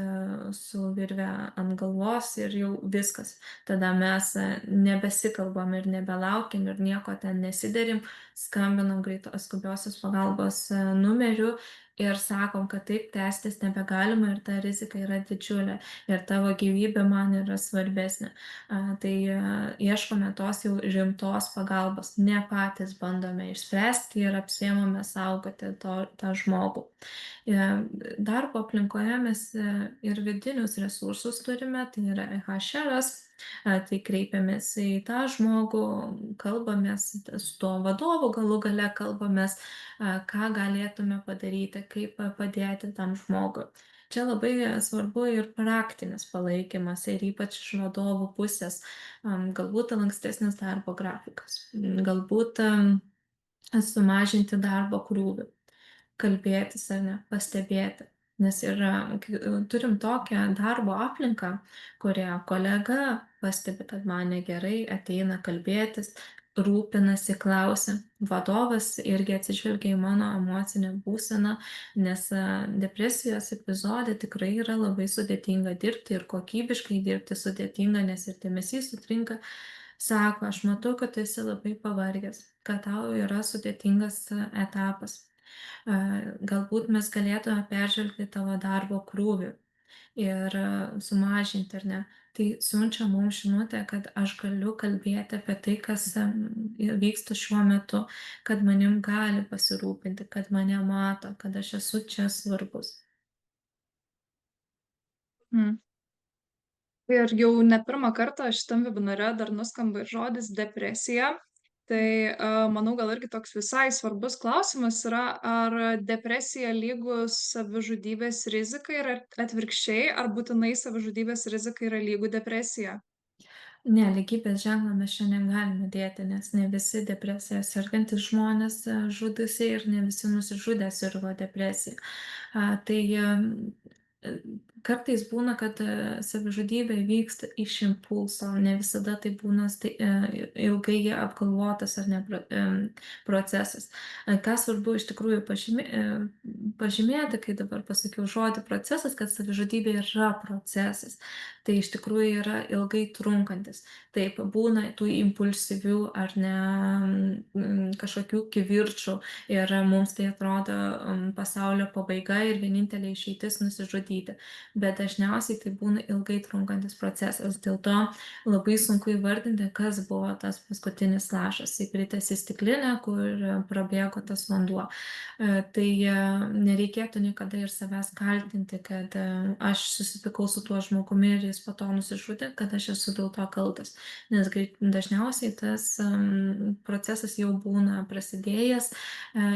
su virve ant galvos ir jau viskas. Tada mes nebesikalbam ir nebelaukiam ir nieko ten nesiderim, skambinam skubiosios pagalbos numeriu ir sakom, kad taip tęstis nebegalima ir ta rizika yra didžiulė ir tavo gyvybė man yra svarbesnė. Tai ieškome tos jau rimtos pagalbos, ne patys bandome išspręsti ir apsiemame saugoti tą žmogų. Darbo aplinkoje mes ir vidinius resursus turime, tai yra HR-as, tai kreipiamės į tą žmogų, kalbamės su tuo vadovu, galų gale kalbamės, ką galėtume padaryti, kaip padėti tam žmogui. Čia labai svarbu ir praktinis palaikymas ir ypač iš vadovų pusės, galbūt lankstesnis darbo grafikas, galbūt sumažinti darbo krūvį, kalbėtis ar ne, pastebėti. Nes yra turim tokią darbo aplinką, kurioje kolega pastebi, kad man negerai, ateina kalbėtis, rūpinasi, klausia. Vadovas irgi atsižvelgia į mano emocinę būseną, nes depresijos epizode tikrai yra labai sudėtinga dirbti ir kokybiškai dirbti sudėtinga, nes ir dėmesys sutrinka. Sako, aš matau, kad tu esi labai pavargęs, kad tau yra sudėtingas etapas. Galbūt mes galėtume peržvelgti tavo darbo krūvį ir sumažinti, ar ne. Tai siunčia mums žinutę, kad aš galiu kalbėti apie tai, kas vyksta šiuo metu, kad manim gali pasirūpinti, kad mane mato, kad aš esu čia svarbus. Mhm. Ir jau ne pirmą kartą šitam vebinare dar nuskamba ir žodis depresija. Tai, manau, gal irgi toks visai svarbus klausimas yra, ar depresija lygus savižudybės rizika ir atvirkščiai, ar būtinai savižudybės rizika yra lygu depresija? Ne, lygybės ženklo mes čia negalime dėti, nes ne visi depresija sergantys žmonės žudosi ir ne visi nusižudę sirgo depresija. Tai e, kartais būna, kad savižudybė vyksta iš impulso, ne visada tai būna ilgai apgalvotas ar ne procesas. Ką svarbu iš tikrųjų pažymėti, kai dabar pasakiau žodį procesas, kad savižudybė yra procesas. Tai iš tikrųjų yra ilgai trunkantis. Taip, būna tų impulsyvių ar ne kažkokių kivirčų ir mums tai atrodo pasaulio pabaiga ir vienintelė išeitis nusižudyti. Bet dažniausiai tai būna ilgai trunkantis procesas. Dėl to labai sunku įvardinti, kas buvo tas paskutinis lašas. Įkritęs į stiklinę, kur prabėgo tas vanduo. Tai nereikėtų niekada ir savęs kaltinti, kad aš susipykau su tuo žmogumi ir jis po to nusižudė, kad aš esu dėl to kaltas. Nes dažniausiai tas procesas jau būna prasidėjęs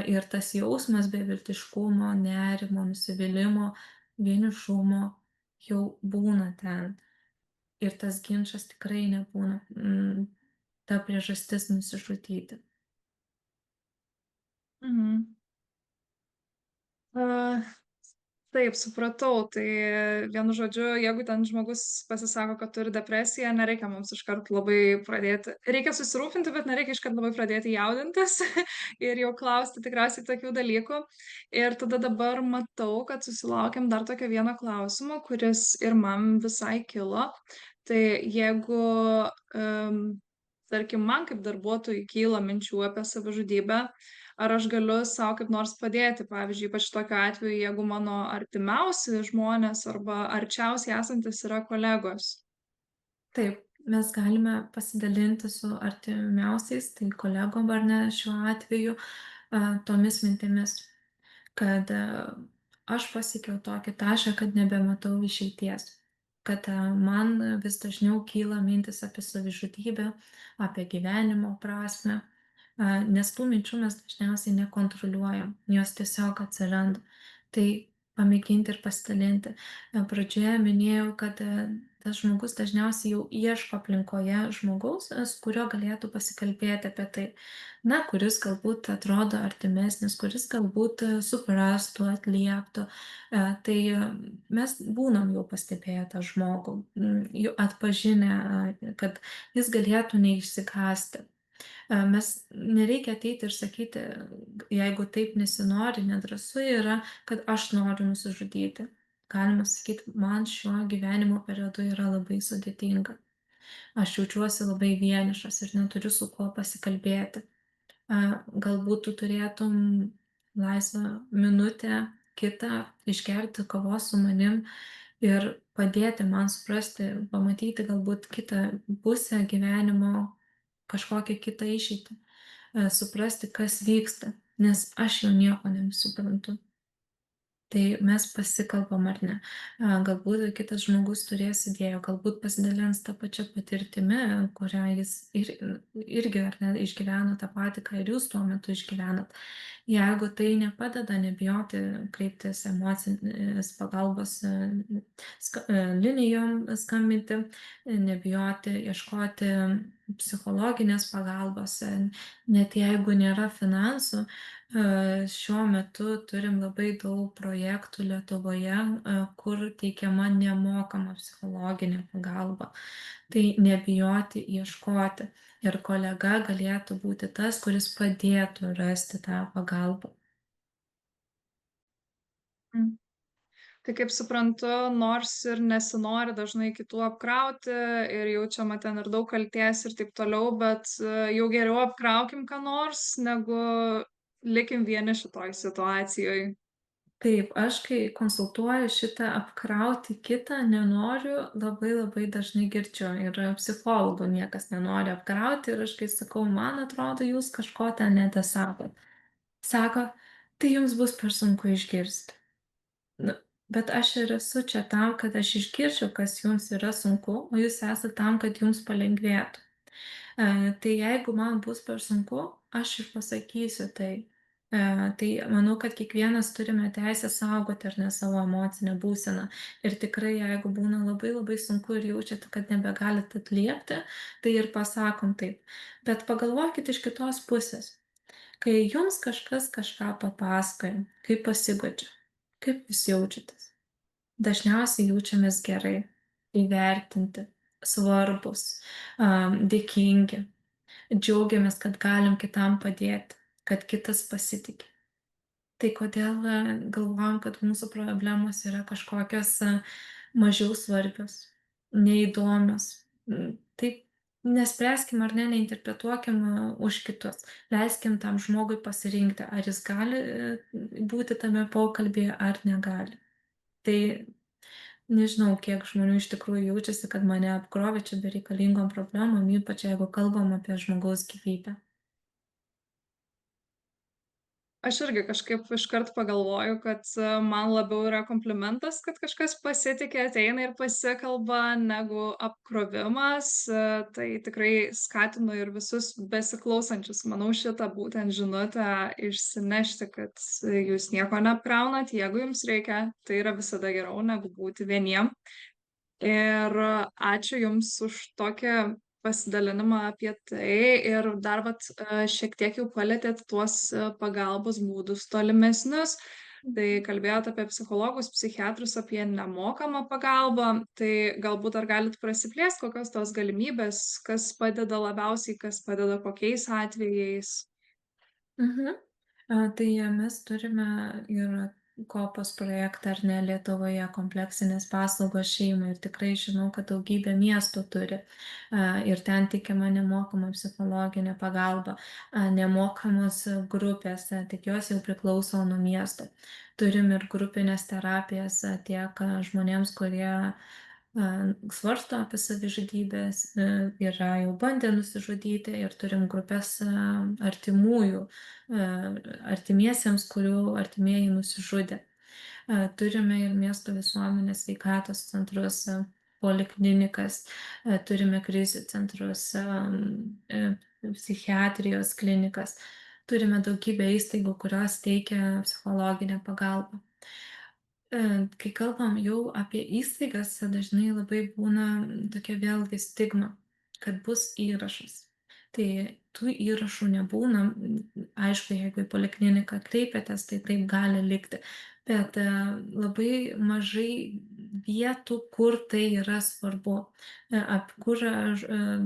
ir tas jausmas beviltiškumo, nerimo, nusivylimo, vienišumo jau būna ten. Ir tas ginčas tikrai nebūna ta priežastis nusižudyti. Mhm. A, taip, supratau. Tai vienu žodžiu, jeigu ten žmogus pasisako, kad turi depresiją, nereikia mums iškart labai pradėti. Reikia susirūpinti, bet nereikia iškart labai pradėti jaudintis ir jau klausti tikriausiai tokių dalykų. Ir tada dabar matau, kad susilaukėm dar tokio vieno klausimo, kuris ir man visai kilo. Tai jeigu, tarkim, man kaip darbuotojui kyla minčių apie savižudybę, ar aš galiu sau kaip nors padėti, pavyzdžiui, ypač tokiu atveju, jeigu mano artimiausi žmonės arba arčiausiai esantis yra kolegos. Taip, mes galime pasidalinti su artimiausiais, tai kolegom ar ne šiuo atveju, tomis mintimis, kad aš pasiekiau tokį tašką, kad nebematau išeities, kad man vis dažniau kyla mintis apie savižudybę, apie gyvenimo prasmę, nes tų minčių mes dažniausiai nekontroliuojam, jos tiesiog atsiranda. Tai pamėginti ir pasidalinti. Pradžioje minėjau, kad tas žmogus dažniausiai jau ieško aplinkoje žmogaus, su kuriuo galėtų pasikalbėti apie tai. Na, kuris galbūt atrodo artimesnis, kuris galbūt suprastų, atlieptų. Tai mes būnam jau pastebėję tą žmogų, jau atpažinę, kad jis galėtų neišsigąsti. Mes nereikia ateiti ir sakyti, jeigu taip nesinori, nedrąsu yra, kad aš noriu nusižudyti. Galima sakyti, man šiuo gyvenimo periodu yra labai sudėtinga. Aš jaučiuosi labai vienišas ir neturiu su kuo pasikalbėti. Galbūt tu turėtum laisvą minutę, kitą, išgerti kavos su manim ir padėti man suprasti, pamatyti galbūt kitą pusę gyvenimo, kažkokią kitą išeitį, suprasti, kas vyksta, nes aš jau nieko nebesuprantu. Tai mes pasikalbam ar ne. Galbūt kitas žmogus turės idėjų, galbūt pasidalins tą pačią patirtimi, kurią jis irgi ar ne išgyveno tą patį, ką ir jūs tuo metu išgyvenat. Jeigu tai nepadeda, nebijoti kreiptis emocinės pagalbos linijom skambinti, nebijoti ieškoti psichologinės pagalbos, net jeigu nėra finansų. Šiuo metu turim labai daug projektų Lietuvoje, kur teikiama nemokama psichologinė pagalba. Tai nebijoti ieškoti ir kolega galėtų būti tas, kuris padėtų rasti tą pagalbą. Mm. Tai kaip suprantu, nors ir nesinori dažnai kitų apkrauti ir jaučiama ten ir daug kaltės ir taip toliau, bet jau geriau apkraukim ką nors, negu likim vieni šitoj situacijoj. Taip, aš kai konsultuoju šitą apkrauti kitą nenoriu, labai labai dažnai girdžiu ir psichologų niekas nenori apkrauti ir aš kai sakau, man atrodo, jūs kažko ten netesakot. Sako, tai jums bus per sunku išgirsti. Nu, bet aš ir esu čia tam, kad aš išgirčiau, kas jums yra sunku, o jūs esate tam, kad jums palengvėtų. Tai jeigu man bus per sunku, aš ir pasakysiu tai. Tai manau, kad kiekvienas turime teisę saugoti ar ne savo emocinę būseną. Ir tikrai, jeigu būna labai labai sunku ir jaučiate, kad nebegalite atliepti, tai ir pasakom taip. Bet pagalvokit iš kitos pusės. Kai jums kažkas kažką papasakoja, kaip pasiguodžia, kaip jūs jaučiatės? Dažniausiai jaučiamės gerai, įvertinti, svarbus, dėkingi. Džiaugiamės, kad galim kitam padėti, kad kitas pasitiki. Tai kodėl galvojam, kad mūsų problemos yra kažkokios mažiau svarbios, neįdomios. Taip, nespręskim ar ne, neinterpretuokim už kitus. Leiskim tam žmogui pasirinkti, ar jis gali būti tame pokalbėje ar negali. Tai nežinau, kiek žmonių iš tikrųjų jaučiasi, kad mane apkrovė čia bereikalingom problemom, ypač jeigu kalbam apie žmogaus gyvybę. Aš irgi kažkaip iškart pagalvoju, kad man labiau yra komplimentas, kad kažkas pasitiki, ateina ir pasikalba, negu apkrovimas. Tai tikrai skatinu ir visus besiklausančius, manau, šitą būtent žinutę išsinešti, kad jūs nieko neapkraunat, jeigu jums reikia, tai yra visada geriau negu būti vieniem. Ir ačiū Jums už tokį pasidalinimą apie tai ir dar vat, šiek tiek jau palietėt tuos pagalbos būdus tolimesnius. Tai kalbėjot apie psichologus, psichiatrus, apie nemokamą pagalbą. Tai galbūt dar galit prasiplėst, kokios tos galimybės, kas padeda labiausiai, kas padeda kokiais atvejais. Mhm. Tai mes turime ir kopos projektą ar ne Lietuvoje kompleksinės paslaugos šeimai ir tikrai žinau, kad daugybė miestų turi ir ten teikiama nemokama psichologinė pagalba, nemokamos grupės, tik jos jau priklauso nuo miesto. Turim ir grupinės terapijas tiek žmonėms, kurie svarsto apie savižudybės, yra jau bandę nusižudyti ir turim grupės artimųjų, artimiesiems, kurių artimieji nusižudė. Turime ir miesto visuomenės sveikatos centrus, poliklinikas, turime krizių centrus, psichiatrijos klinikas. Turime daugybę įstaigų, kurios teikia psichologinę pagalbą. Kai kalbam jau apie įstaigas, dažnai labai būna tokia vėlgi stigma, kad bus įrašas. Tai tų įrašų nebūna. Aišku, jeigu į polikliniką kreipiatės, tai taip gali likti. Bet labai mažai vietų, kur tai yra svarbu, kur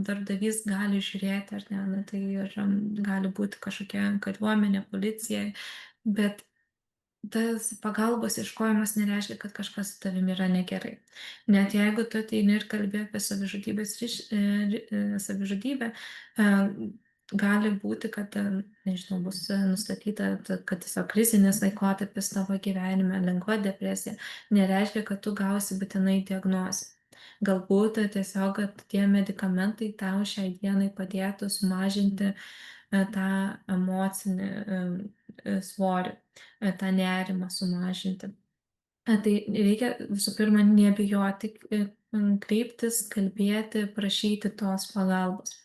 darbdavys gali žiūrėti, ar ne, na, tai ir gali būti kažkokia kariuomenė, policija, bet tas pagalbos ieškojimas nereiškia, kad kažkas su tavimi yra negerai. Net jeigu tu ateini ir kalbi apie savižudybę, gali būti, kad, nežinau, bus nustatyta, kad tiesiog krizinis laikotarpis tavo gyvenime, lengva depresija, nereiškia, kad tu gausi būtinai diagnozę. Galbūt tiesiog, kad tie medikamentai tau šiai dienai padėtų sumažinti tą emocinį svorį, tą nerimą sumažinti. Tai reikia visų pirma nebijoti kreiptis, kalbėti, prašyti tos pagalbos.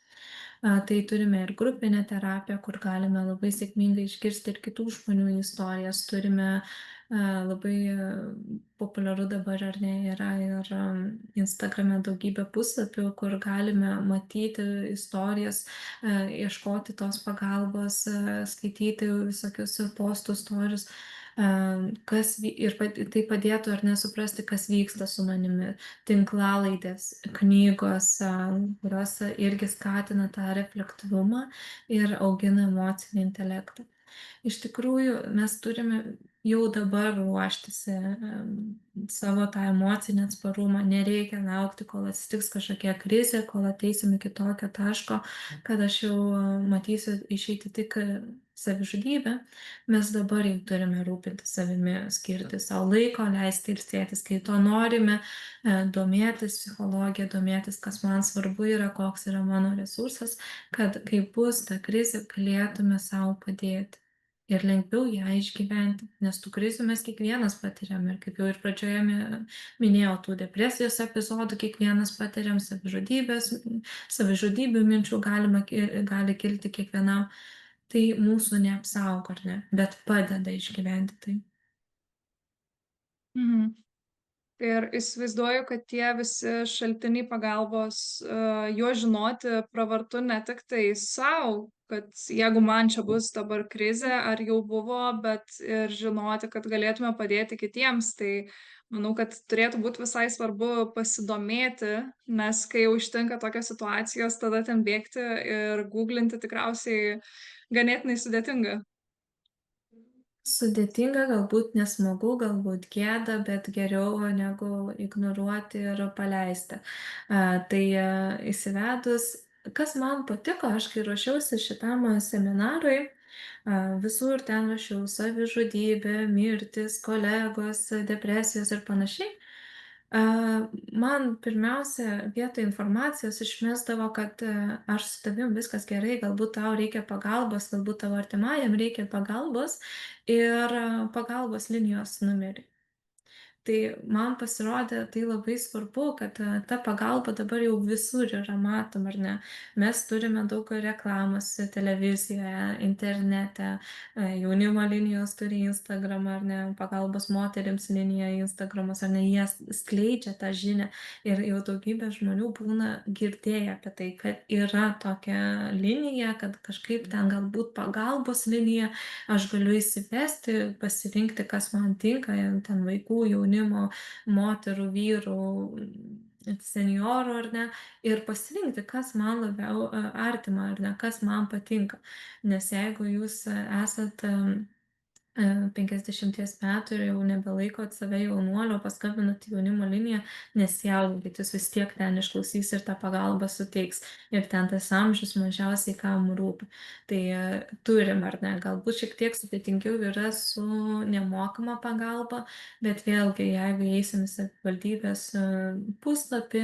Tai turime ir grupinę terapiją, kur galime labai sėkmingai išgirsti ir kitų žmonių istorijas. Turime Labai populiaru dabar ar ne yra ir Instagrame daugybė puslapių, kur galime matyti istorijas, ieškoti tos pagalbos, skaityti visokius postų, storius, tai padėtų ar nesuprasti, kas vyksta su manimi. Tinklalaidės, knygos, kurios irgi skatina tą reflektyvumą ir augina emocinį intelektą. Iš tikrųjų, mes turime jau dabar ruoštis savo tą emocinį atsparumą. Nereikia laukti, kol atsitiks kažkokia krizė, kol ateisim iki tokio taško, kad aš jau matysiu išeiti tik savižudybę. Mes dabar jau turime rūpintis savimi, skirti savo laiko, leisti ilsėtis, kai to norime, domėtis psichologija, domėtis, kas man svarbu yra, koks yra mano resursas, kad kai bus ta krizė, galėtume sau padėti ir lengviau ją išgyventi, nes tų krizių mes kiekvienas patiriam ir kaip jau ir pradžioje minėjau, tų depresijos epizodų kiekvienas patiriam, savižudybių minčių gali kilti kiekvienam, tai mūsų neapsaugo, ar ne, bet padeda išgyventi tai. Mhm. Ir įsivaizduoju, kad tie visi šaltiniai pagalbos, juos žinoti pravartu ne tik tai sau, kad jeigu man čia bus dabar krizė ar jau buvo, bet ir žinoti, kad galėtume padėti kitiems. Tai manau, kad turėtų būt visai svarbu pasidomėti, nes kai jau ištinka tokios situacijos, tada ten bėgti ir guglinti tikriausiai ganėtinai sudėtinga. Sudėtinga, galbūt nesmagu, galbūt gėda, bet geriau negu ignoruoti ir paleisti. Tai įsivedus, kas man patiko, aš kai ruošiausi šitam seminarui, visur ten rašiau savižudybė, mirtis, kolegos, depresijos ir panašiai. Man pirmiausia, vietoj informacijos išmesdavo, kad aš su tavim viskas gerai, galbūt tau reikia pagalbos, galbūt tavo artimajam reikia pagalbos ir pagalbos linijos numerį. Tai man pasirodė tai labai svarbu, kad ta pagalba dabar jau visur yra matoma, ar ne? Mes turime daug reklamos televizijoje, internete, jaunimo linijos turi Instagramą, ar ne? Pagalbos moterims linija Instagramas, ar ne? Jie skleidžia tą žinią ir jau daugybė žmonių būna girdėję apie tai, kad yra tokia linija, kad kažkaip ten galbūt pagalbos linija, aš galiu įsivesti, pasirinkti, kas man tinka, ten vaikų, jaunimo, moterų, vyrų, senjorų ar ne, ir pasirinkti, kas man labiau artima ar ne, kas man patinka. Nes jeigu jūs esat 50 metų ir jau nebelaikot save jaunuoliu, paskambinat į jaunimo liniją, nesijaudinkit, jūs vis tiek ten išklausys ir tą pagalbą suteiks. Ir ten tas amžius mažiausiai kam rūpi. Tai turim, ar ne, galbūt šiek tiek sudėtingiau yra su nemokama pagalba, bet vėlgi, jeigu eisim į savivaldybės puslapį,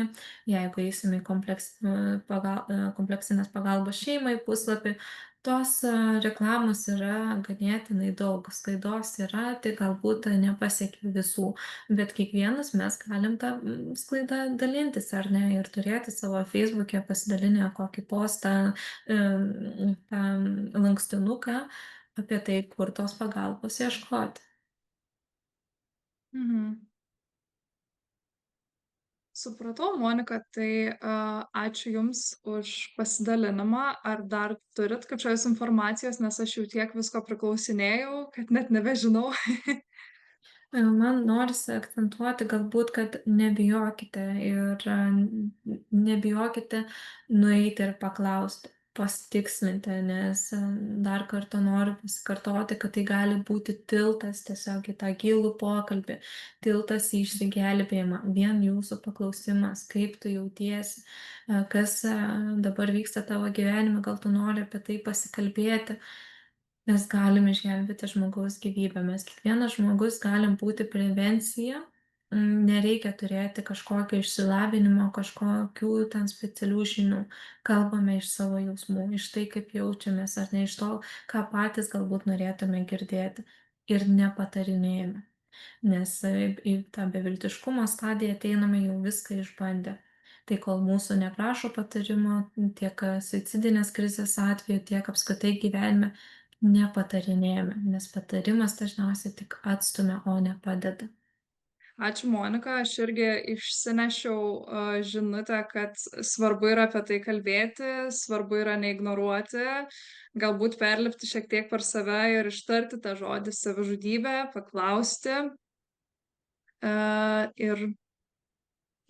jeigu eisim į kompleksinės pagalbos šeimai puslapį, tos reklamos yra ganėtinai daug, sklaidos yra, tai galbūt nepasiekia visų, bet kiekvienas mes galim tą sklaidą dalintis, ar ne, ir turėti savo Facebook'e pasidalinę kokį postą, tą lankstinuką apie tai, kur tos pagalbos ieškoti. Mhm. Supratau, Monika, tai ačiū Jums už pasidalinimą. Ar dar turit kažkokios informacijos, nes aš jau tiek visko priklausinėjau, kad net nebežinau. Man norisi akcentuoti galbūt, kad nebijokite ir nebijokite nueiti ir paklausti, pasitikslinti, nes dar kartą noriu pasikartoti, kad tai gali būti tiltas tiesiog į tą gilų pokalbį, tiltas į išsigelbėjimą, vien jūsų paklausimas, kaip tu jautiesi, kas dabar vyksta tavo gyvenime, gal tu nori apie tai pasikalbėti. Mes galim išgelbėti žmogaus gyvybę. Mes kiekvienas žmogus galim būti prevencija. Nereikia turėti kažkokio išsilavinimo, kažkokių ten specialių žinių. Kalbame iš savo jausmų, iš tai, kaip jaučiamės, ar ne iš to, ką patys galbūt norėtume girdėti. Ir nepatarinėjame. Nes į tą beviltiškumo stadiją ateiname jau viską išbandę. Tai kol mūsų neprašo patarimo tiek suicidinės krizės atveju, tiek apskritai gyvenime, nepatarinėjame, nes patarimas dažniausiai tik atstumia, o ne padeda. Ačiū, Monika. Aš irgi išsinešiau žinutę, kad svarbu yra apie tai kalbėti, svarbu yra neignoruoti, galbūt perlipti šiek tiek per save ir ištarti tą žodį savižudybė, paklausti. Ir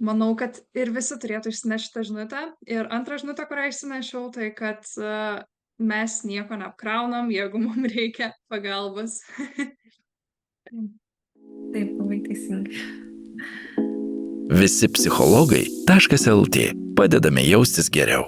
manau, kad ir visi turėtų išsinešti šitą žinutę. Ir antrą žinutę, kurią išsinešiau, tai kad mes nieko neapkraunam, jeigu mums reikia pagalbos. Taip, labai teisingai. Visi psichologai.lt padedame jaustis geriau.